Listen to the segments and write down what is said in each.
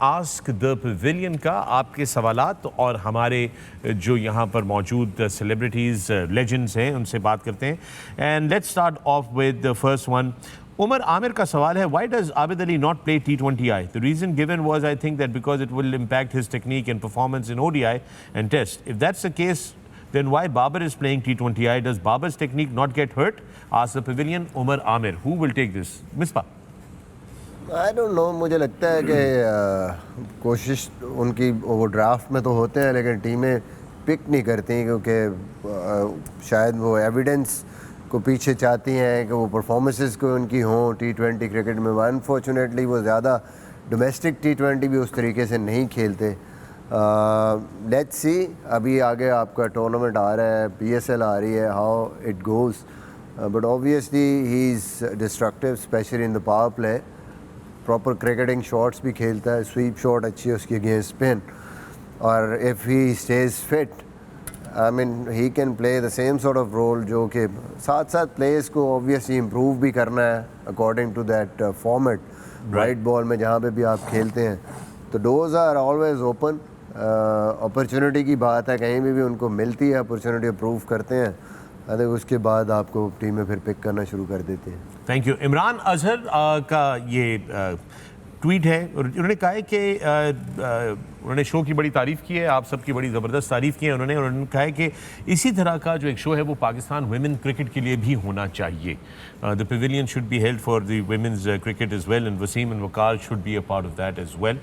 Ask the pavilion का आपके सवालात और हमारे जो यहाँ पर मौजूद सेलिब्रिटीज़ लेजेंड्स हैं उनसे बात करते हैं। And let's start off with the first one. Umar Amir का सवाल है, why does Abid Ali not play T20I? The reason given was I think that because it will impact his technique and performance in ODI and test. If that's the case then why Babar is playing T20I? Does Babar's technique not get hurt? Ask the pavilion. Umar Amir. Who will take this? Misbah. I don't no, मुझे लगता है कि कोशिश उनकी वो draft में तो होते हैं लेकिन टीमें पिक नहीं करती क्योंकि शायद वो एविडेंस को पीछे चाहती हैं कि वो परफॉर्मेंसेस को उनकी हों T20 क्रिकेट में। अनफॉर्चुनेटली वो ज़्यादा डोमेस्टिक T20 भी उस तरीके से नहीं खेलते। लेट्स सी, अभी आगे आपका टूर्नामेंट आ रहा है, PSL आ रही है, how it goes, but obviously he is destructive specially in the power play. Proper cricketing shots भी खेलता है, स्वीप शॉट अच्छी है उसकी अगेंस्ट स्पिन, और if he stays fit I mean he can play the same sort of role, जो कि साथ साथ प्लेयर्स को ऑब्वियसली इम्प्रूव भी करना है according to that format. White ball में जहाँ पे भी आप खेलते हैं तो doors are always open. Opportunity की बात है, कहीं भी उनको मिलती है अपॉर्चुनिटी, अप्रूव करते हैं, अरे उसके बाद आपको टीम में फिर पिक करना शुरू कर देते हैं। Thank you. इमरान अजहर का ये ट्वीट है और उन्होंने कहा है कि उन्होंने शो की बड़ी तारीफ़ की है, आप सबकी बड़ी ज़बरदस्त तारीफ़ की है उन्होंने कहा है कि इसी तरह का जो एक शो है वो पाकिस्तान वुमेन क्रिकेट के लिए भी होना चाहिए। The pavilion should be held for the women's cricket as well and Wasim and Waqar should be a part of that as well.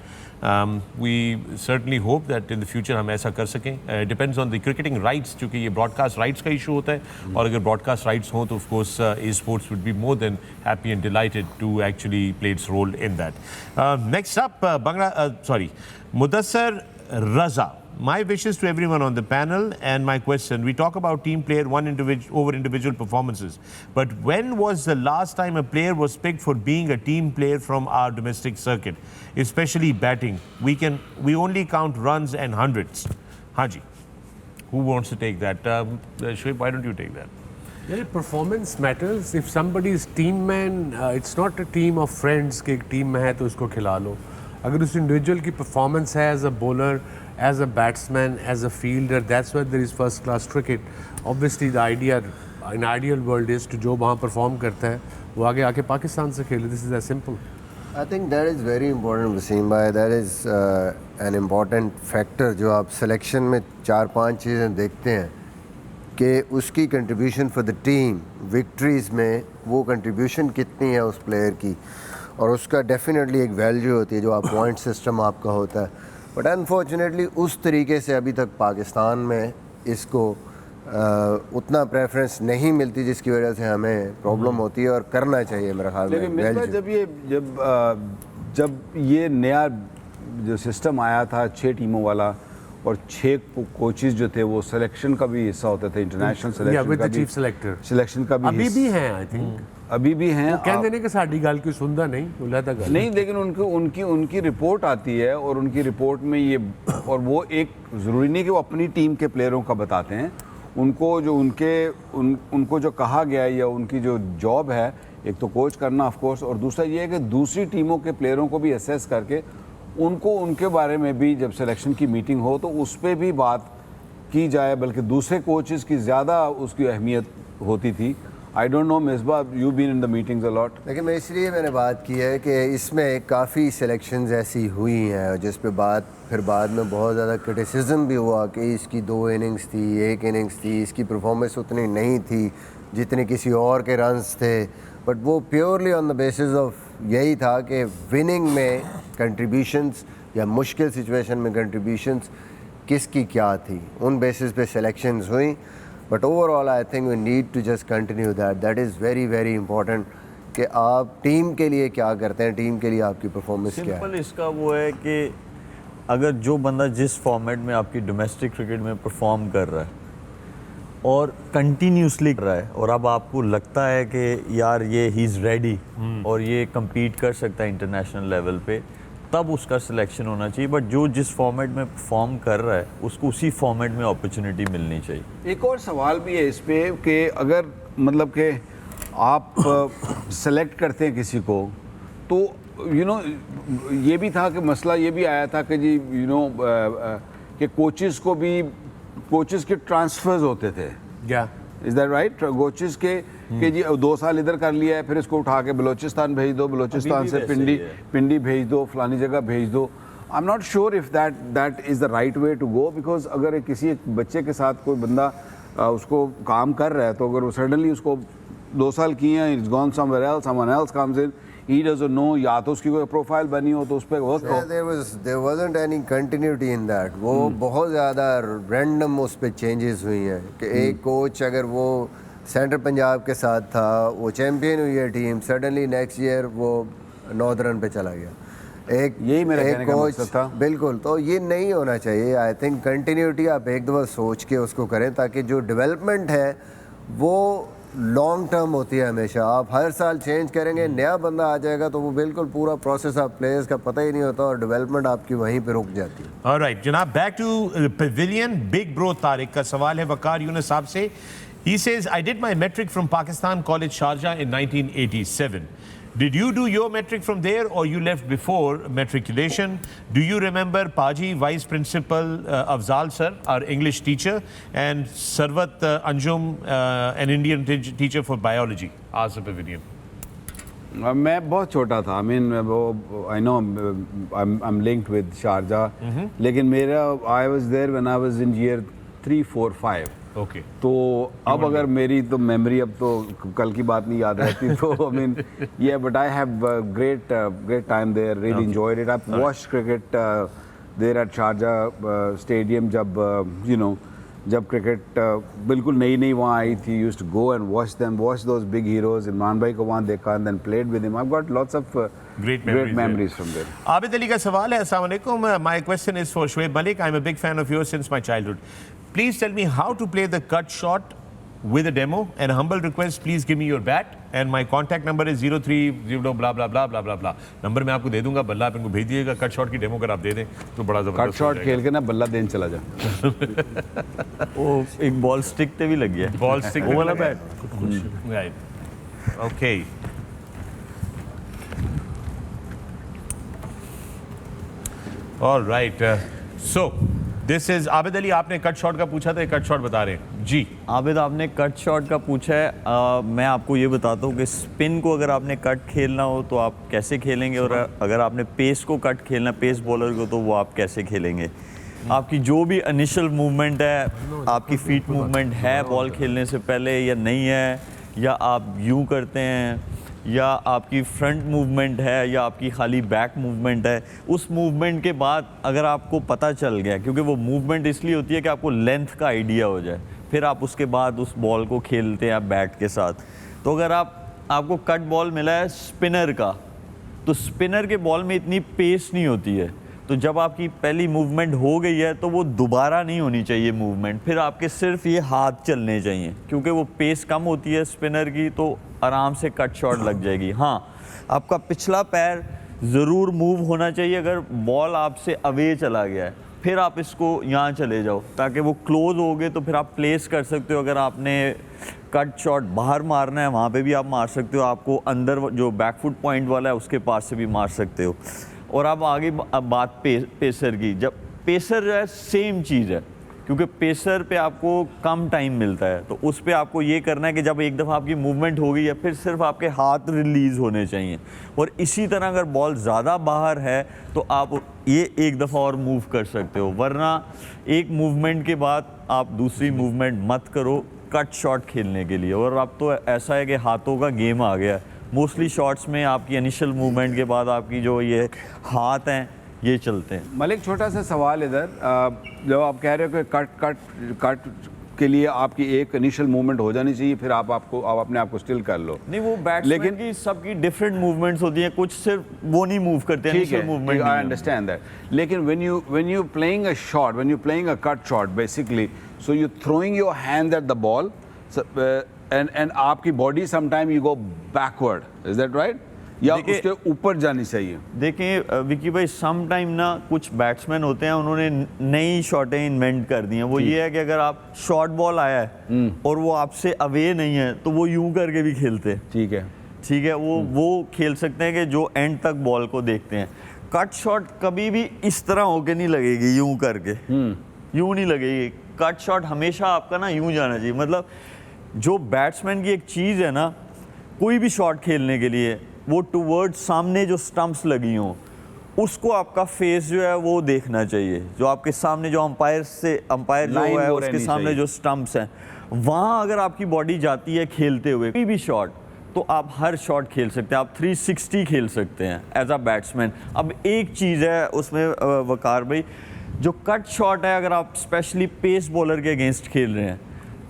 We certainly hope that in the future हम ऐसा कर सकें। Depends on the cricketing rights, क्योंकि ये broadcast rights का issue होता है और अगर ब्रॉडकास्ट राइट्स हों तो of course E sports would be more than happy and delighted to actually play its role in that. Next up Mudassar Raza. My wishes to everyone on the panel and my question. We talk about team player over individual performances. But when was the last time a player was picked for being a team player from our domestic circuit, especially batting? We only count runs and hundreds. Haji, who wants to take that? Shoaib, why don't you take that? Well, performance matters. If somebody is team man, it's not a team of friends कि एक team में है तो उसको खिला लो। अगर उस individual की परफॉर्मेंस है as a bowler, as a batsman, as a fielder, that's why there is first class cricket. Obviously the idea in ideal world is to जो वहाँ परफॉर्म करता है वो आगे आके पाकिस्तान से खेले। This is as simple. I think that is very important Wasim भाई, that is an important factor जो आप सिलेक्शन में 4-5 चीज़ें देखते हैं कि उसकी कंट्रीब्यूशन फॉर द टीम विक्ट्रीज़ में वो कंट्रीब्यूशन कितनी है उस प्लेयर की, और उसका डेफिनेटली एक वैल्यू होती है जो आप पॉइंट सिस्टम आपका होता है। बट अनफॉर्चुनेटली उस तरीके से अभी तक पाकिस्तान में इसको उतना प्रेफरेंस नहीं मिलती, जिसकी वजह से हमें प्रॉब्लम होती है और करना चाहिए मेरे ख्याल में। लेकिन जब ये नया जो सिस्टम आया था 6 टीमों वाला और 6 कोचेस जो थे वो सिलेक्शन का भी हिस्सा होते थे, इंटरनेशनल सिलेक्शन का भी अभी भी हैं। आई थिंक अभी भी हैं। कह देने कि साड़ी गाल की सुनदा नहीं, लेकिन उनकी रिपोर्ट आती है और उनकी रिपोर्ट में ये, और वो एक ज़रूरी नहीं कि वो अपनी टीम के प्लेयरों का बताते हैं, उनको जो कहा गया है या उनकी जो जॉब है, एक तो कोच करना ऑफ कोर्स, और दूसरा ये है कि दूसरी टीमों के प्लेयरों को भी असेस करके उनके बारे में भी जब सिलेक्शन की मीटिंग हो तो उस पर भी बात की जाए, बल्कि दूसरे कोचेस की ज़्यादा उसकी अहमियत होती थी। I don't know Misbah, you been in the meetings a lot. लेकिन मैं इसलिए मैंने बात की है कि इसमें काफ़ी सिलेक्शंस ऐसी हुई हैं जिस पे फिर बाद में बहुत ज़्यादा क्रिटिसिज्म भी हुआ कि इसकी 2 इनिंग्स थी, 1 इनिंग्स थी, इसकी परफॉर्मेंस उतनी नहीं थी जितने किसी और के रन्स थे। बट वो purely on the basis of यही था कि विनिंग में कंट्रीब्यूशंस या मुश्किल सिचुएशन में कंट्रीब्यूशंस किसकी क्या थी, उन बेसिस पे सिलेक्शंस हुई। But overall I think we need to just continue that is very very important कि आप टीम के लिए क्या करते हैं, टीम के लिए आपकी परफॉर्मेंस क्या है। सिंपल इसका वो है कि अगर जो बंदा जिस फॉर्मेट में आपकी डोमेस्टिक क्रिकेट में परफॉर्म कर रहा है और कंटिन्यूसली कर रहा है और अब आपको लगता है कि यार ये ही इज़ रेडी और ये कम्पीट कर सकता है इंटरनेशनल लेवल पे, तब उसका सिलेक्शन होना चाहिए। बट जो जिस फॉर्मेट में परफॉर्म कर रहा है उसको उसी फॉर्मेट में अपॉर्चुनिटी मिलनी चाहिए। एक और सवाल भी है इस पे कि अगर मतलब कि आप सेलेक्ट करते हैं किसी को तो यू नो ये भी था कि मसला ये भी आया था कि जी यू नो कि कोचेस के ट्रांसफर्स होते थे। Yeah. Is that right? Coaches के कि जी 2 साल इधर कर लिया है, फिर इसको उठा के बलूचिस्तान भेज दो, बलूचिस्तान अभी से भी वैसे ही है। पिंडी भेज दो, फलानी जगह भेज दो। I am not sure if that is the right way to go, because अगर किसी एक बच्चे के साथ कोई बंदा उसको काम कर रहा है, तो अगर वो सडनली उसको 2 साल किए हैं, it's gone somewhere else, someone else comes in, he doesn't know, या तो उसकी कोई प्रोफाइल बनी हो तो उस पर वर्क हो। there wasn't any continuity in that. वो बहुत ज़्यादा रैंडम उस पर चेंजेस हुई हैं कि एक कोच अगर वो सेंट्रल पंजाब के साथ था, वो चैम्पियन हुई है टीम, सडनली नेक्स्ट ईयर वो नॉर्दर्न पे चला गया। यही मेरा कहने का मकसद था। बिल्कुल, तो ये नहीं होना चाहिए। आई थिंक कंटिन्यूटी आप एक दफ़ा सोच के उसको करें, ताकि जो डेवलपमेंट है वो लॉन्ग टर्म होती है हमेशा। आप हर साल चेंज करेंगे, नया बंदा आ जाएगा तो वो बिल्कुल पूरा प्रोसेस आप प्लेयर्स का पता ही नहीं होता और डेवलपमेंट आपकी वहीं पे रुक जाती है। ऑलराइट जनाब, back to pavilion. Big bro Tariq का सवाल है वकार यूनुस साहब से। He says, I did my metric from Pakistan College Sharjah in 1987. Did you do your metric from there or you left before matriculation? Do you remember Paji, Vice Principal Afzal Sir, our English teacher, and Sarvat Anjum, an Indian teacher for biology? Asked the pavilion. मैं बहुत छोटा था। I mean वो I know I am linked with Sharjah, लेकिन मेरा I was there when I was in year 3, 4, 5। Okay. तो अब अगर मेरी तो मेमोरी अब तो कल की बात नहीं याद रहती, तो आई मीन ये but I have great time there, really enjoyed it. I watched cricket there at Sharjah stadium जब यू नो जब क्रिकेट बिल्कुल नई वहाँ आई थी। Used to go and watch those big heroes. Imran भाई को वहाँ देखा and then played with him. I got lots of Great memories from there. Abid Ali का सवाल है, अस्सलाम वालेकुम, my question is for Shoaib Malik. I'm a big fan of yours since my childhood. Please tell me how to play the cut shot with a demo, and a humble request, please give me your bat and my contact number is 03 blah blah blah blah blah blah. Number मैं आपको दे दूंगा, बल्ला आप इनको भेज दीजिएगा। Cut shot की demo अगर आप दे दें तो बड़ा कट जबरदस्त शॉट खेल के ना बल्ला देने चला जा। वो एक बॉल स्टिक पे भी लग गया। बॉल स्टिक वो वाला bat. Right, okay. All right, so this is Abid Ali. आपने कट शॉट का पूछा था, कट शॉट बता रहे हैं जी। आबिद, आपने कट शॉट का पूछा है। मैं आपको ये बताता हूँ कि स्पिन को अगर आपने कट खेलना हो तो आप कैसे खेलेंगे, और अगर आपने पेस को कट खेलना, पेस बॉलर को, तो वो आप कैसे खेलेंगे। आपकी जो भी इनिशियल मूवमेंट है, आपकी फीट मूवमेंट है बॉल खेलने से पहले या नहीं है, या आप यूं करते हैं, या आपकी फ्रंट मूवमेंट है, या आपकी खाली बैक मूवमेंट है, उस मूवमेंट के बाद अगर आपको पता चल गया, क्योंकि वो मूवमेंट इसलिए होती है कि आपको लेंथ का आइडिया हो जाए, फिर आप उसके बाद उस बॉल को खेलते हैं बैट के साथ। तो अगर आपको कट बॉल मिला है स्पिनर का, तो स्पिनर के बॉल में इतनी पेस नहीं होती है, तो जब आपकी पहली मूवमेंट हो गई है तो वो दोबारा नहीं होनी चाहिए मूवमेंट, फिर आपके सिर्फ ये हाथ चलने चाहिए, क्योंकि वो पेस कम होती है स्पिनर की, तो आराम से कट शॉट लग जाएगी। हाँ, आपका पिछला पैर ज़रूर मूव होना चाहिए। अगर बॉल आपसे अवे चला गया है, फिर आप इसको यहाँ चले जाओ, ताकि वो क्लोज हो गए तो फिर आप प्लेस कर सकते हो। अगर आपने कट शॉट बाहर मारना है, वहाँ पे भी आप मार सकते हो। आपको अंदर जो बैकफुट पॉइंट वाला है उसके पास से भी मार सकते हो। और अब आगे बात पेसर की। जब पेसर जो है सेम चीज़ है, क्योंकि पेसर पे आपको कम टाइम मिलता है, तो उस पे आपको ये करना है कि जब एक दफ़ा आपकी मूवमेंट हो गई है, फिर सिर्फ आपके हाथ रिलीज़ होने चाहिए। और इसी तरह अगर बॉल ज़्यादा बाहर है तो आप ये एक दफ़ा और मूव कर सकते हो, वरना एक मूवमेंट के बाद आप दूसरी मूवमेंट मत करो कट शॉट खेलने के लिए। और अब तो ऐसा है कि हाथों का गेम आ गया है। मोस्टली शॉट्स में आपकी इनिशियल मूवमेंट के बाद आपकी जो ये हाथ हैं ये चलते हैं। मलिक, छोटा सा सवाल इधर, जब आप कह रहे हो कि कट के लिए आपकी एक इनिशियल मूवमेंट हो जानी चाहिए, फिर आप अपने आप को स्टिल कर लो। नहीं, वो बैट्समैन की सबकी डिफरेंट मूवमेंट्स होती हैं, कुछ सिर्फ वो नहीं मूव करते हैं, initial movement. I understand that, लेकिन when you playing a shot, when you playing a cut shot basically, so you throwing your hand at the ball and आपकी body sometime you go backward, is that right, या उसके ऊपर जानी चाहिए? देखिए विकी भाई, some time ना कुछ बैट्समैन होते हैं, उन्होंने नई शॉटें इन्वेंट कर दी हैं। वो ये है कि अगर आप शॉर्ट बॉल आया है और वो आपसे अवे नहीं है, तो वो यूं करके भी खेलते हैं। ठीक है, ठीक है, वो खेल सकते हैं कि जो एंड तक बॉल को देखते हैं। कट शॉट कभी भी इस तरह होके नहीं लगेगी, यूं करके यूं नहीं लगेगी। कट शॉट हमेशा आपका ना यूं जाना चाहिए। मतलब जो बैट्समैन की एक चीज़ है ना, कोई भी शॉट खेलने के लिए वो टुवर्ड्स सामने जो स्टंप्स लगी हों उसको आपका फेस जो है वो देखना चाहिए। जो आपके सामने जो अंपायर जो Line है वो उसके रहनी सामने चाहिए। जो स्टंप्स हैं वहाँ अगर आपकी बॉडी जाती है खेलते हुए कोई भी शॉट, तो आप हर शॉट खेल सकते हैं, आप 360 खेल सकते हैं एज अ बैट्समैन। अब एक चीज़ है उसमें वकार भाई, जो कट शॉट है अगर आप स्पेशली पेस बॉलर के अगेंस्ट खेल रहे हैं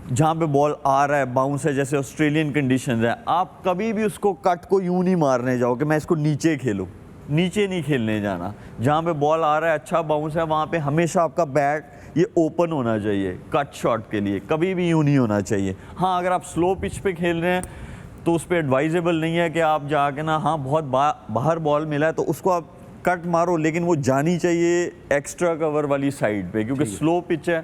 जहाँ पे बॉल आ रहा है, बाउंस है, जैसे ऑस्ट्रेलियन कंडीशंस है, आप कभी भी उसको कट को यूं नहीं मारने जाओ कि मैं इसको नीचे खेलूँ। नीचे नहीं खेलने जाना। जहाँ पे बॉल आ रहा है, अच्छा बाउंस है, वहाँ पे हमेशा आपका बैट ये ओपन होना चाहिए कट शॉट के लिए, कभी भी यूं नहीं होना चाहिए। हाँ, अगर आप स्लो पिच पे खेल रहे हैं तो उस पर एडवाइजेबल नहीं है कि आप जाके ना, हाँ बहुत बाहर बॉल मिला है तो उसको आप कट मारो, लेकिन वो जानी चाहिए एक्स्ट्रा कवर वाली साइड पे, क्योंकि स्लो पिच है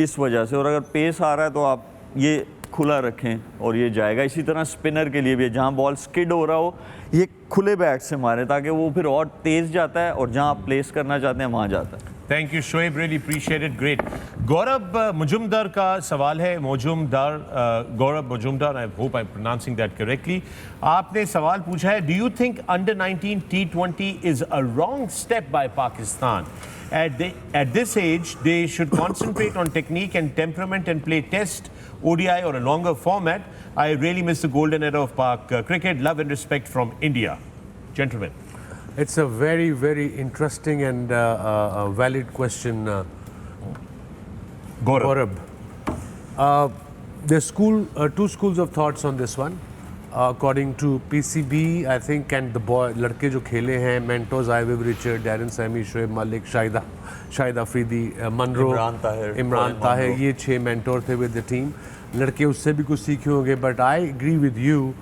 इस वजह से। और अगर पेस आ रहा है तो आप ये खुला रखें और ये जाएगा। इसी तरह स्पिनर के लिए भी, जहाँ बॉल स्किड हो रहा हो ये खुले बैट से मारे ताकि वो फिर और तेज जाता है और जहाँ आप प्लेस करना चाहते हैं वहाँ जाता है। Thank you Shoaib, really appreciate it, great. Gaurav Mujumdar का सवाल है, Gaurav Mujumdar, I hope I am pronouncing that correctly. आपने सवाल पूछा है, do you think under 19 T20 is a wrong step by Pakistan? At this age, they should concentrate on technique and temperament and play Test, ODI or a longer format. I really miss the golden era of Pak cricket. Love and respect from India. Gentlemen. It's a very, very interesting and valid question, Gaurav. There's two schools of thoughts on this one. According to PCB, I think, and the boy, लड़के जो खेले हैं, Mentos, Iviv Richard, Darren Sammy, Shoaib Malik, Shahid Afridi, Munro, Imran Tahir, ये 6 mentor थे with the team. लड़के उससे भी कुछ सीखे होंगे, but I agree with you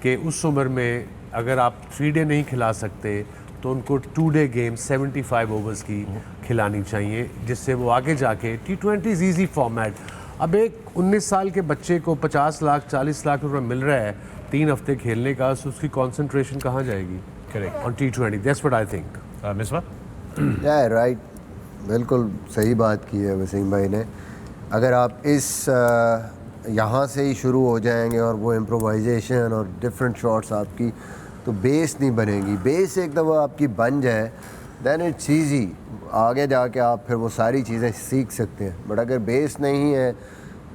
कि उस उम्र में अगर आप 3 डे नहीं खिला सकते तो उनको 2 डे गेम 75 ओवर्स की खिलानी चाहिए, जिससे वो आगे जाके T20 इज़ ईजी फॉर्मेट। अब एक 19 साल के बच्चे को 50 लाख 40 लाख रुपये मिल रहा है 3 हफ्ते खेलने का, तो उसकी कंसंट्रेशन कहाँ जाएगी? Correct, on T20, that's what I think. Misbah? या राइट, बिल्कुल सही बात की है वसीम भाई ने। अगर आप इस यहाँ से ही शुरू हो जाएंगे और वो इम्प्रोवाइजेशन और डिफरेंट शॉट्स आपकी, तो बेस नहीं बनेगी। बेस एक दफ़ा आपकी बन जाए दैन इट्स ईजी, आगे जाके आप फिर वो सारी चीज़ें सीख सकते हैं। बट अगर बेस नहीं है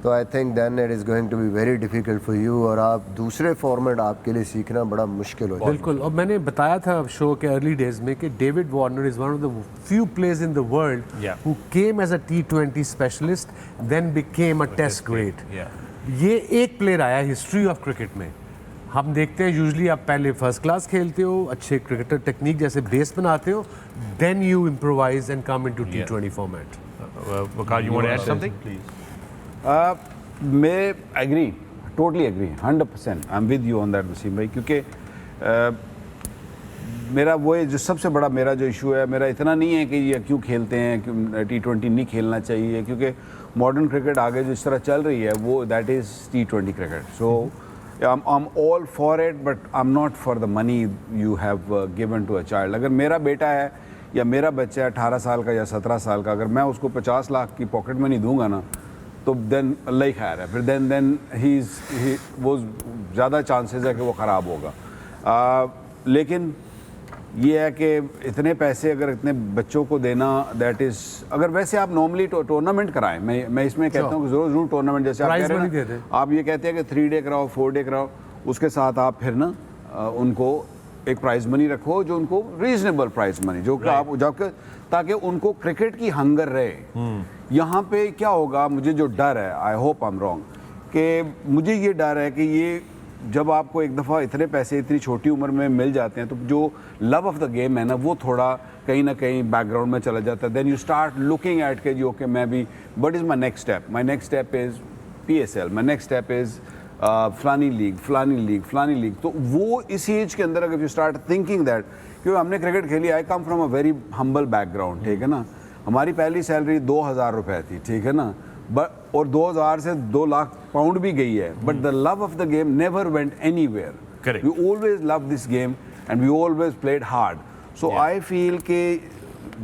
तो I think than it is going to be very difficult for you, और आप दूसरे फॉर्मेट आपके लिए सीखना बड़ा मुश्किल हो जाएगा। बिल्कुल, और मैंने बताया था शो के अर्ली डेज में कि David Warner is one of the few players in the world who came as a T20 specialist then became a test great. ये एक प्लेयर आया हिस्ट्री ऑफ क्रिकेट में। हम देखते हैं यूजुअली आप पहले फर्स्ट क्लास खेलते हो, अच्छे क्रिकेटर टेक्निक जैसे बेस बनाते हो, then you improvise and come into T20 format. Waqar, you want to add something? मैं agree, totally agree, 100%। I am with you on that Wasim भाई, क्योंकि मेरा वो जो सबसे बड़ा मेरा जो इशू है, मेरा इतना नहीं है कि ये क्यों खेलते हैं, क्यों T20 नहीं खेलना चाहिए, क्योंकि मॉडर्न क्रिकेट आगे जिस तरह चल रही है वो that is T20 cricket. So I'm all for it, but I'm not for the money you have given to a child. अगर मेरा बेटा है या मेरा बच्चा है 18 साल का या 17 साल का, अगर मैं उसको 50 लाख की पॉकेट मनी दूंगा ना, तो देन अल्लाह ही खैर है, फिर देन वो ज़्यादा चांसेस है कि वो ख़राब होगा। लेकिन ये है कि इतने पैसे अगर इतने बच्चों को देना, दैट इज़, अगर वैसे आप नॉर्मली टूर्नामेंट कराएं, मैं इसमें कहता हूँ कि ज़रूर टूर्नामेंट, जैसे आप कह रहे हैं, आप ये कहते हैं कि 3 डे कराओ, 4 डे कराओ, उसके साथ आप फिर ना उनको एक प्राइज़ मनी रखो, जो उनको रीजनेबल प्राइज़ मनी, जो कि आप जाकर, ताकि उनको क्रिकेट की हंगर रहे। यहाँ पे क्या होगा, मुझे जो डर है, आई होप आई एम रॉन्ग, कि मुझे ये डर है कि ये जब आपको एक दफ़ा इतने पैसे इतनी छोटी उम्र में मिल जाते हैं, तो जो लव ऑफ द गेम है ना, वो थोड़ा कहीं ना कहीं बैकग्राउंड में चला जाता है। Then you start looking at के जो कि मैं भी, but is my next step, my next step is PSL, my next step is फलानी लीग। तो वो इस एज के अंदर अगर यू स्टार्ट थिंकिंग दैट, क्योंकि हमने क्रिकेट खेली, I come from a very humble background, ठीक है ना, हमारी पहली सैलरी 2000 रुपये थी, ठीक है ना, बट और 2000 से 2 लाख पाउंड भी गई है, but the love of the game never went anywhere. Correct. We always loved this game and we always played hard. So Yeah. I feel कि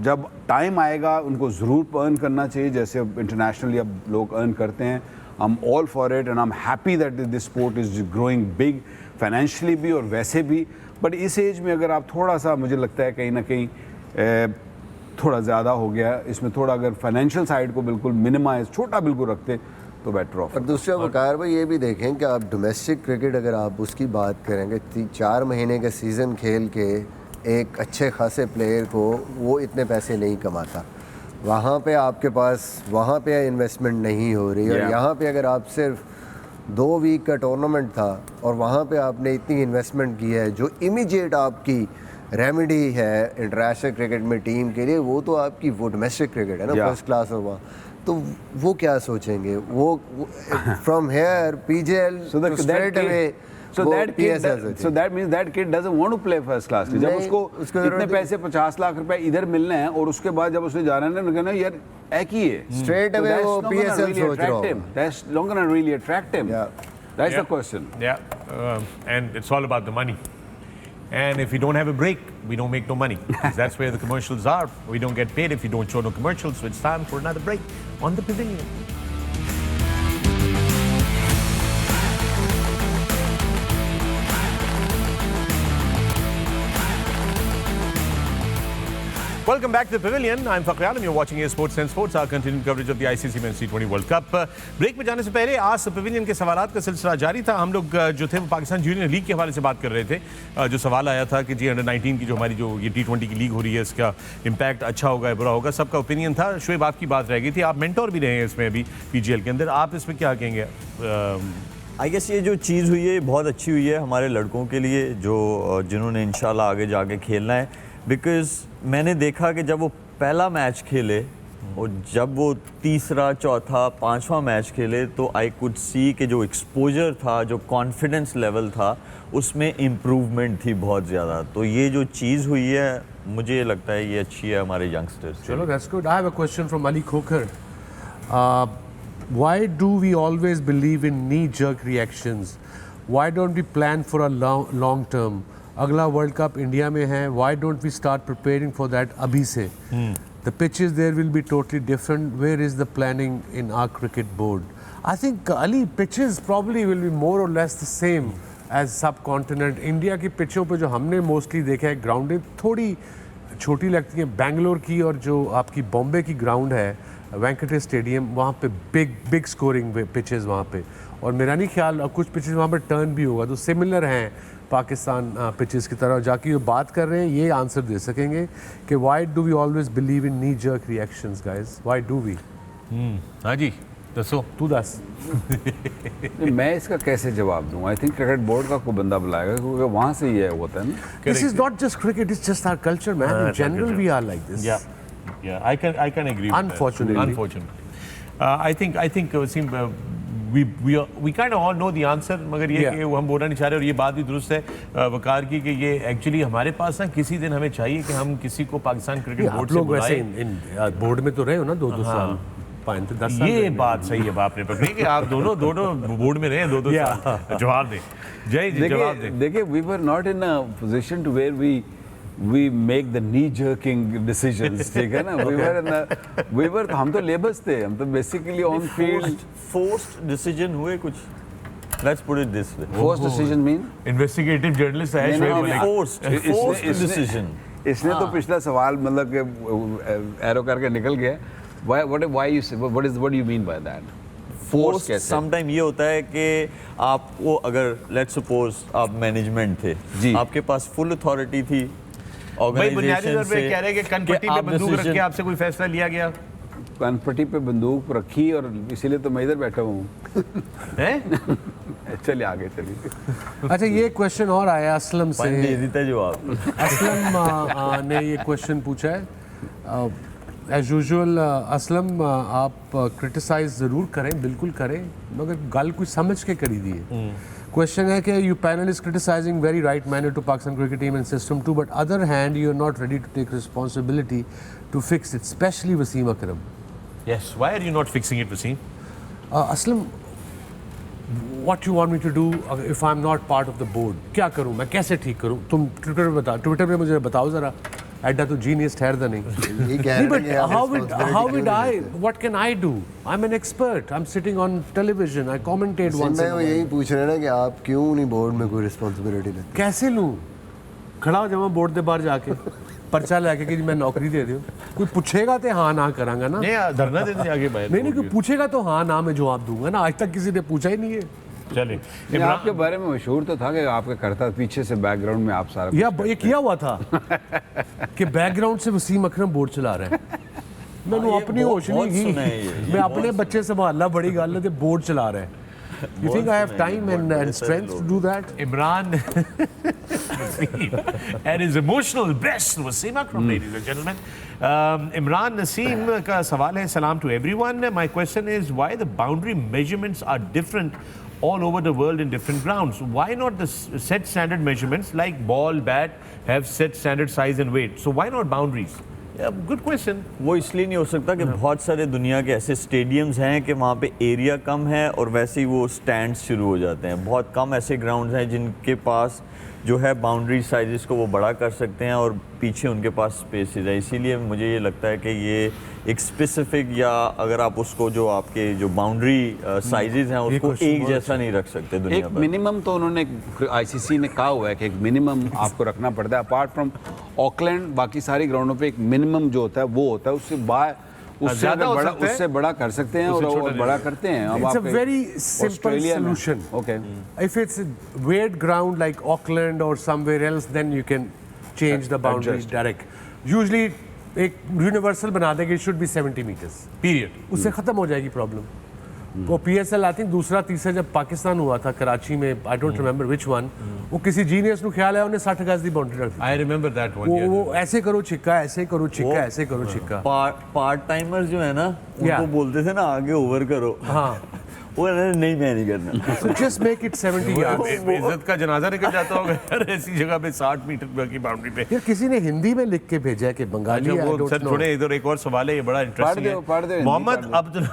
जब टाइम आएगा उनको ज़रूर अर्न करना चाहिए जैसे इंटरनेशनली अब लोग अर्न करते हैं. I'm all for it and I'm happy that this sport is growing big financially भी और वैसे भी. बट इस एज में अगर आप थोड़ा सा मुझे लगता है कहीं ना कहीं थोड़ा ज़्यादा हो गया इसमें, थोड़ा अगर फाइनेंशियल साइड को बिल्कुल मिनिमाइज छोटा बिल्कुल रखते तो बेटर ऑफ. और दूसरा वकार भाई ये भी देखें कि आप डोमेस्टिक क्रिकेट अगर आप उसकी बात करेंगे 4 महीने का सीज़न खेल के एक अच्छे खासे प्लेयर को वो इतने पैसे नहीं कमाता. वहाँ पे आपके पास वहाँ पे इन्वेस्टमेंट नहीं हो रही. और Yeah. यहाँ पे अगर आप सिर्फ 2 वीक का टूर्नामेंट था और वहाँ पे आपने इतनी इन्वेस्टमेंट की है जो इमीडिएट आपकी रेमेडी है इंटरनेशनल क्रिकेट में टीम के लिए, वो तो आपकी वो डोमेस्टिक क्रिकेट है ना, Yeah. फर्स्ट क्लास और वहाँ तो वो क्या सोचेंगे वो from here PJL straight away. So that means that kid doesn't want to play first class. जब नहीं, उसको उसको इतने पैसे 50 लाख रुपए इधर मिलने हैं और उसके बाद जब उसने जाना है ना कहना यार एक ही है. Straight away वो PSL सोच रहा होगा. That's not gonna really attract him. Yeah. That's Yeah. the question. Yeah, and it's all about the money. And if we don't have a break, we don't make no money. That's where the commercials are. We don't get paid if you don't show no commercials. So it's time for another break on the Pavilion. Welcome back to the Pavilion. I'm Fakhri Alam. You're watching Sports and Sports, our continued coverage of the ICC Men's T20 World Cup. Break में जाने से पहले आज pavilion के सवालात का सिलसिला जारी था. हम लोग जो थे वो पाकिस्तान जूनियर लीग के हवाले से बात कर रहे थे. जो सवाल आया था कि जी अंडर 19 की जो हमारी जो ये T20 की लीग हो रही है इसका इम्पैक्ट अच्छा होगा या बुरा होगा, सबका ओपिनियन था. शोएब आपकी बात रह गई थी, आप मेंटोर भी रहे हैं इसमें अभी PGL के अंदर, आप इसमें क्या कहेंगे? आई गेस ये जो चीज़ हुई है बहुत अच्छी हुई है हमारे लड़कों के लिए जो जिन्होंने इंशाल्लाह आगे जाके खेलना है. बिकॉज मैंने देखा कि जब वो पहला मैच खेले और जब वो तीसरा चौथा पांचवा मैच खेले तो आई कुड सी कि जो एक्सपोजर था, जो कॉन्फिडेंस लेवल था, उसमें इम्प्रूवमेंट थी बहुत ज़्यादा. तो ये जो चीज़ हुई है मुझे लगता है ये अच्छी है हमारे यंगस्टर्स. चलो, that's good. I have a question from Ali Khokar. Why do we always believe in knee-jerk reactions? Why don't we plan for a long term? अगला वर्ल्ड कप इंडिया में है. Why don't we start preparing for that अभी से? The pitches there will be totally different. Where is the planning in our cricket board? I think Ali, pitches probably will be more or less the same as subcontinent. India की पिचों पे जो हमने mostly देखा है ग्राउंडें थोड़ी छोटी लगती हैं. बेंगलोर की और जो आपकी बॉम्बे की ग्राउंड है वेंकटेश स्टेडियम, वहाँ पे बिग स्कोरिंग पिचेस वहाँ पे. और मेरा नहीं ख्याल कुछ पिचेस वहाँ पर टर्न भी होगा तो सिमिलर हैं पाकिस्तान पिचेस की तरह. जाके जो बात कर रहे हैं ये आंसर दे सकेंगे कि why do we always believe in knee jerk reactions guys, why do we? हाँ जी, दसो. तू दस. मैं इसका कैसे जवाब दूं? आई थिंक क्रिकेट बोर्ड का कोई बंदा बुलाएगा क्योंकि वहाँ से ये होता है ना. This is not just cricket, it's just our culture, man. In general, we are like this. Yeah, I can agree with Unfortunately. that. Unfortunately. I think we kind of all know the answer, मगर ये Yeah. कि हम बोलना नहीं चाह रहे. और ये बात भी दुरुस्त है वकार की कि ये एक्चुअली हमारे पास ना किसी दिन हमें चाहिए कि हम किसी को पाकिस्तान क्रिकेट आप बोर्ड से लोग वैसे बुलाएं. इन बोर्ड में तो रहे हो ना 2-2 साल, 5-10 साल. ये बात सही है, बाप ने पकड़ी कि आप दोनों बोर्ड में रहे 2-2 साल. जवाब दें जय जी, जवाब दें. देखिए we were not in a position to where we make the knee jerking decisions. ठीक है ना. we were हम तो लेबर्स थे, हम तो basically on field. Forced decision हुए कुछ. Let's put it this way. Forced decision mean investigative journalist है नहीं, शोएब नहीं, मलिक. फोर्स्ड इसने- डिसीजन. इसने तो पिछला सवाल मतलब कि एरो करके निकल गया. What do you mean by that? Force कैसे? समटाइम ये होता है कि आपको अगर लेट्स सपोज आप मैनेजमेंट थे, जी. आपके पास फुल अथॉरिटी थी भाई बुनियादी ऑर्गेनाइजेशन तौर पे से कह रहे हैं कि कनपट्टी पे आप बंदूक रख के decision- आपसे कोई फैसला लिया गया कनपट्टी पे बंदूक रखी और इसीलिए तो मैं इधर बैठा हूँ. है. चलिए आगे चलिए. अच्छा, ये क्वेश्चन और आया असलम से. दे देता जवाब. असलम ने ये क्वेश्चन पूछा है. एज यूजुअल असलम, आप क्रिटिसाइज ज़रूर करें, बिल्कुल करें, मगर गल कुछ समझ के करी दी है. क्वेश्चन है कि you panel is criticising very right manner to Pakistan cricket team and system too, but other hand you are not ready to take responsibility to fix it, specially Wasim Akram. Yes, why are you not fixing it, Wasim? Aslam, what you want me to do if I'm not part of the board? क्या करूं मैं, कैसे ठीक करूं? तुम Twitter पे मुझे बताओ जरा. ऐडा तो जीनियस ठहरदा नहीं. ये कह नहीं, रहे but हैं कि आप how responsibility would क्यों I? नहीं लेते? What can I do? I'm an expert. I'm sitting on television. I commentate once. मैं in a वो while. यही पूछ रहे हैं ना कि आप क्यों नहीं बोर्ड में कोई रिस्पॉन्सिबिलिटी लेते? कैसे लूं? खड़ा हो जाऊं बोर्ड के बाहर जाके पर्चा लेके कि जी मैं नौकरी दे दूं. कोई पूछेगा तो हाँ ना करांगा ना. नहीं धरना देने आगे बाहर नहीं कोई पूछेगा तो हाँ ना मैं जवाब दूंगा ना. आज तक किसी ने पूछा ही नहीं है. चले नहीं, आपके बारे में मशहूर तो था कि आपका करता पीछे से बैकग्राउंड में आप सारा या ये किया हुआ था कि बैकग्राउंड से वसीम अकरम बोर्ड चला रहा है. मैंने ये अपनी होश बहुत नहीं सुना है ये की. मैं अपने बच्चे संभालना बड़ी गल है, बोर्ड चला रहा है. You think I have time and strength to do that? Imran and his emotional best Wasim Akram, ladies and gentlemen. Imran Naseem का सवाल है. Salam to everyone. My question is why the boundary measurements are different all over the world in different grounds. Why not the set standard measurements like ball, bat have set standard size and weight? So why not boundaries? Yeah, good question. वो इसलिए नहीं हो सकता कि बहुत सारे दुनिया के ऐसे स्टेडियम्स हैं कि वहाँ पे एरिया कम है और वैसे ही वो स्टैंड्स शुरू हो जाते हैं. बहुत कम ऐसे ग्राउंड्स हैं जिनके पास जो है बाउंड्री साइजेस को वो बड़ा कर सकते हैं और पीछे उनके पास स्पेसेस है. इसीलिए मुझे ये लगता है कि ये एक स्पेसिफिक या अगर आप उसको जो आपके जो बाउंड्री साइजेस हैं उसको एक जैसा नहीं रख सकते दुनिया एक भर. मिनिमम तो उन्होंने आईसीसी ने कहा हुआ है कि एक मिनिमम आपको रखना पड़ता है. अपार्ट फ्रॉम ऑकलैंड बाकी सारी ग्राउंडों पे एक मिनिमम जो होता है वो होता है. उससे ज़्यादा हो बड़ा सकता है, उससे बड़ा कर सकते हैं उससे और छोटा बड़ा नहीं. करते हैं. अब It's a आप very simple ऑस्ट्रेलिया में- solution. Okay. If it's a weird ground like Auckland or somewhere else, then you can change the boundary Adjust. direct. Usually एक यूनिवर्सल बना देंगे. It should be 70 meters. Period. उससे खत्म हो जाएगी problem. वो PSL I think दूसरा तीसरा जब पाकिस्तान हुआ था कराची में, I don't remember which one, वो किसी जीनियस को ख्याल है उन्हें 60 गज की बाउंड्री रख दी. I remember that one. वो ऐसे करो छिक्का, ऐसे करो छिक्का, ऐसे करो छिक्का. पार्ट टाइमर्स जो है ना उनको Yeah. बोलते थे ना आगे ओवर करो. हाँ. वो नहीं मैं नहीं करना. So just make it 70 yards. इज्जत का जनाजा निकल जाता होगा यार ऐसी जगह पे 60 मीटर की बाउंड्री पे. यार किसी ने हिंदी में लिख के भेजा है कि बंगाली अच्छा है, I वो don't सर know. थोड़े इधर एक और सवाल है ये बड़ा इंटरेस्टिंग है. पढ़ दो, हिंदी मोहम्मद पढ़ Abdul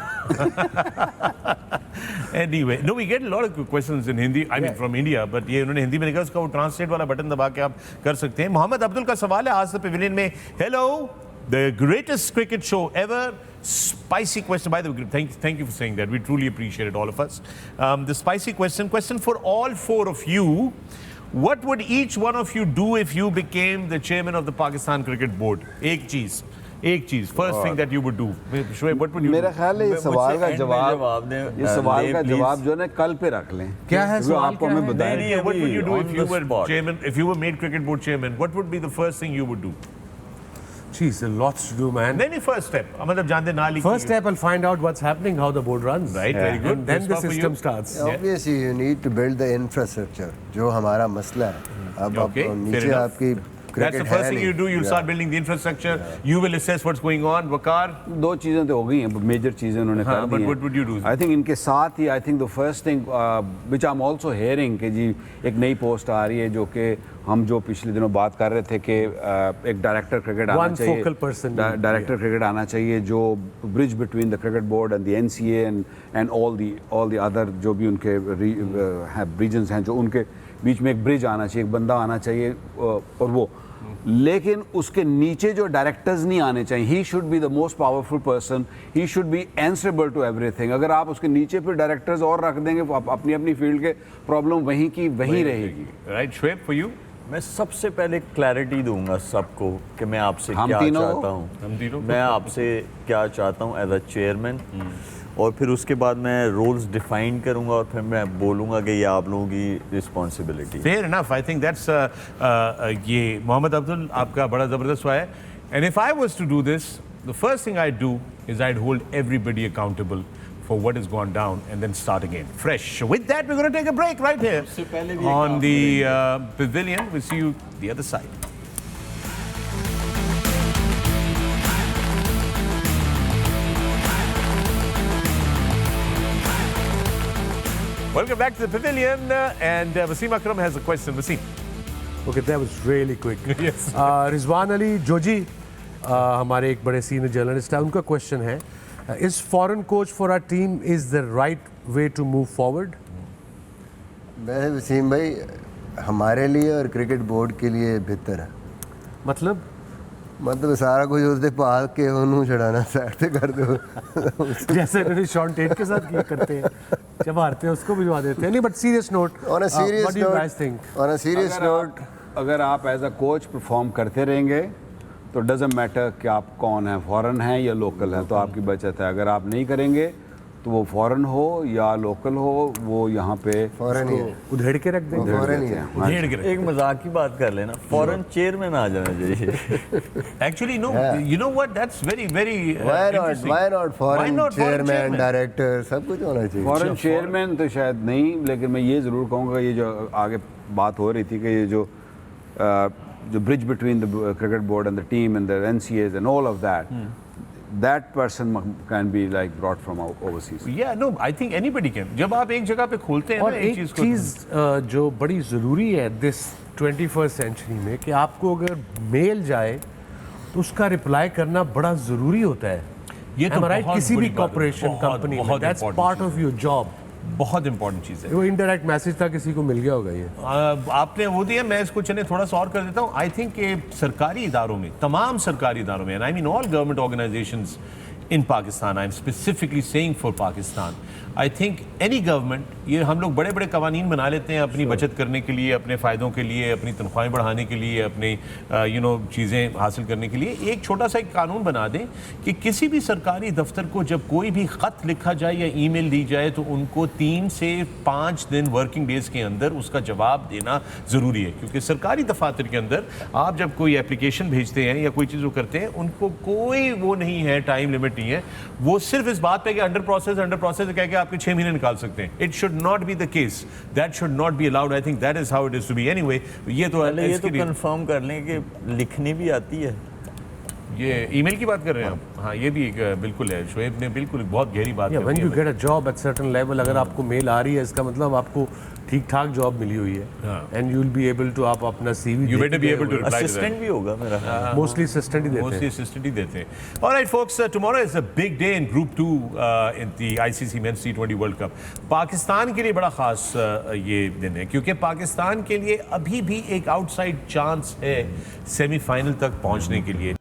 Anyway, no, we get a lot of questions in Hindi. I mean, from India, but ये उन्होंने हिंदी में लिखा उसका वो ट्रांसलेट वाला बटन दबा के आप कर सकते हैं. मोहम्मद अब्दुल का सवाल है आज द पेविलियन में. Hello, the greatest cricket show ever. Spicy question. By the way, thank you for saying that. We truly appreciate it, all of us. The spicy question for all four of you. What would each one of you do if you became the chairman of the Pakistan Cricket Board? एक चीज. First thing that you would do. Shoaib, what would you मेरा do? ख्याल है ये सवाल का end में जवाब जवाब दें, ये सवाल का please. जवाब जो है ना कल पे रख लें. क्या है क्योंकि सवाल, आपको क्या हमें है? बताएं. नहीं, What would you do on if you the were spot. chairman? If you were made cricket board chairman, what would be the first thing you would do? Jeez, a lots to do, man. नहीं first step. मतलब जानते ना लिखी. First step, I'll find out what's happening, how the board runs. Right, very good. And then That's the what for system you. starts. Obviously, you need to build the infrastructure. जो हमारा मसला है. अब Okay, fair नीचे enough. आपकी That's the cricket first है thing नहीं. you do. You'll Yeah. start building the infrastructure. You will assess what's going on. Waqar, दो चीज़ें तो हो गई हैं मेजर चीज़ें उन्होंने हाँ, कर but दी हैं. what would you do? I think इनके साथ ही I think the first thing which I am also hearing कि जी एक नई पोस्ट आ रही है जो कि हम जो पिछले दिनों बात कर रहे थे कि एक डायरेक्टर क्रिकेट आना One चाहिए. focal person. डायरेक्टर क्रिकेट आना चाहिए जो bridge between the cricket board and the NCA and all the other जो भी उनके रीजन्स हैं जो उनके बीच में एक ब्रिज आना चाहिए, एक बंदा आना चाहिए और वो. लेकिन उसके नीचे जो डायरेक्टर्स नहीं आने चाहिए. He should be the most powerful person. He should be answerable to everything. अगर आप उसके नीचे फिर डायरेक्टर्स और रख देंगे अपनी अपनी फील्ड के प्रॉब्लम वहीं की वहीं रहेगी. right? Shoaib, for you? मैं सबसे पहले क्लैरिटी दूंगा सबको कि मैं आपसे हम क्या तीनों? चाहता हूँ. हम तीनों? मैं आपसे क्या चाहता हूँ एज अ चेयरमैन और फिर उसके बाद मैं रोल्स डिफाइन करूंगा और फिर मैं बोलूँगा कि ये आप लोगों की responsibility. Fair enough. I think that's ये मोहम्मद अब्दुल आपका बड़ा ज़बरदस्त हुआ है. And if I was to do this, the first thing I'd do is I'd hold everybody accountable for what has gone down and then start again, fresh. With that, we're going to take a break right here on the pavilion. We'll see you the other side. Welcome back to the pavilion, and Wasim Akram has a question. Wasim. Okay, that was really quick. Yes. Rizwan Ali Joji हमारे एक बड़े senior journalist है. उनका question है, is foreign coach for our team is the right way to move forward? वैसे वसीम भाई हमारे लिए और क्रिकेट बोर्ड के लिए बेहतर है। मतलब मतलब सारा कुछ उससे पाल के उन्होंने छड़ाना साइड पे कर दो। जैसे इन्होंने शॉन टेट के साथ किया करते हैं, जब हारते हैं उसको भिजवा देते हैं। नहीं, but serious note, on a serious note अगर आप एज अ कोच परफॉर्म करते रहेंगे तो डजेंट मैटर कि आप कौन हैं, फॉरेन हैं या लोकल हैं, तो आपकी बचत है। अगर आप नहीं करेंगे तो वो फॉरेन हो या लोकल हो, वो यहाँ पे फॉरेन ही है, उधेड़ के रख देंगे। फॉरेन ही है। उधेड़ के रख- एक मजाक की बात कर लेना, फॉरेन चेयरमैन आ जाना चाहिए। Actually, no. Yeah. You know what? That's very, very. Why not foreign not foreign chairman chairman? Director सब कुछ होना चाहिए। फॉरेन चेयरमैन तो शायद नहीं, लेकिन मैं ये ज़रूर कहूँगा, ये जो आगे बात हो रही थी कि ये जो bridge between the cricket board and the team and the NCAs and all of that, that person can be like brought from overseas. Yeah, no. I think anybody can. जब आप एक जगह पे खोलते हैं और ना एक चीज़ को, चीज़ जो बड़ी ज़रूरी है दिस 21st सेंचुरी में, कि आपको अगर मेल जाए तो उसका रिप्लाई करना बड़ा ज़रूरी होता है। ये तो राइट, बहुत किसी भी बड़ी बात है। कॉर्पोरेशन बहुत- कंपनी में बहुत that's important part cheese of your job. बहुत इंपॉर्टेंट चीज़ है। वो इनडायरेक्ट मैसेज था, किसी को मिल गया होगा ये। आपने वो दिया, मैं इसको चले थोड़ा सा और कर देता हूँ। आई थिंक कि सरकारी इदारों में, तमाम सरकारी इदारों में, I mean all government organisations in Pakistan, I am specifically saying for Pakistan, I think any government, ये हम लोग बड़े बड़े कवानीन बना लेते हैं अपनी बचत करने के लिए, अपने फ़ायदों के लिए, अपनी तनख्वाहें बढ़ाने के लिए, अपनी चीज़ें हासिल करने के लिए। एक छोटा सा एक कानून बना दें कि किसी भी सरकारी दफ्तर को जब कोई भी ख़त लिखा जाए या ईमेल दी जाए तो उनको 3 से 5 दिन वर्किंग डेज़ के अंदर उसका जवाब देना ज़रूरी है। क्योंकि सरकारी दफातर के अंदर आप जब कोई एप्लीकेशन भेजते हैं या कोई चीज़ वो करते हैं, उनको कोई वो नहीं है, टाइम लिमिट नहीं है। वो सिर्फ इस बात पे कि अंडर प्रोसेस कह के आपके 6 महीने निकाल सकते हैं। It should not be the case, that should not be allowed. I think that is how it is to be. Anyway, ये तो पहले ये तो इसके लिए- कंफर्म कर लें कि लिखनी भी आती है। ये ईमेल की बात कर रहे हैं आप? हाँ, ये भी एक बिल्कुल है। शोएब ने बिल्कुल बहुत गहरी बात या कर व्हेन दी यू है। Get a job at certain level, अगर आपको मेल आ रही है, इसका मतलब आपको ठीक ठाक जॉब मिली हुई हाँ। है and you will be able to, आप अपना CV You better be able to reply to that. Assistant भी होगा मेरा ख्याल है। मोस्टली असिस्टेंट ही देते Mostly हैं। assistant ही देते हैं। All right, folks, tomorrow is a big day in Group 2 in the ICC Men's T20 World Cup. Pakistan के लिए बड़ा खास ये दिन है, क्योंकि पाकिस्तान के लिए अभी भी एक आउटसाइड चांस है सेमीफाइनल तक पहुंचने के लिए।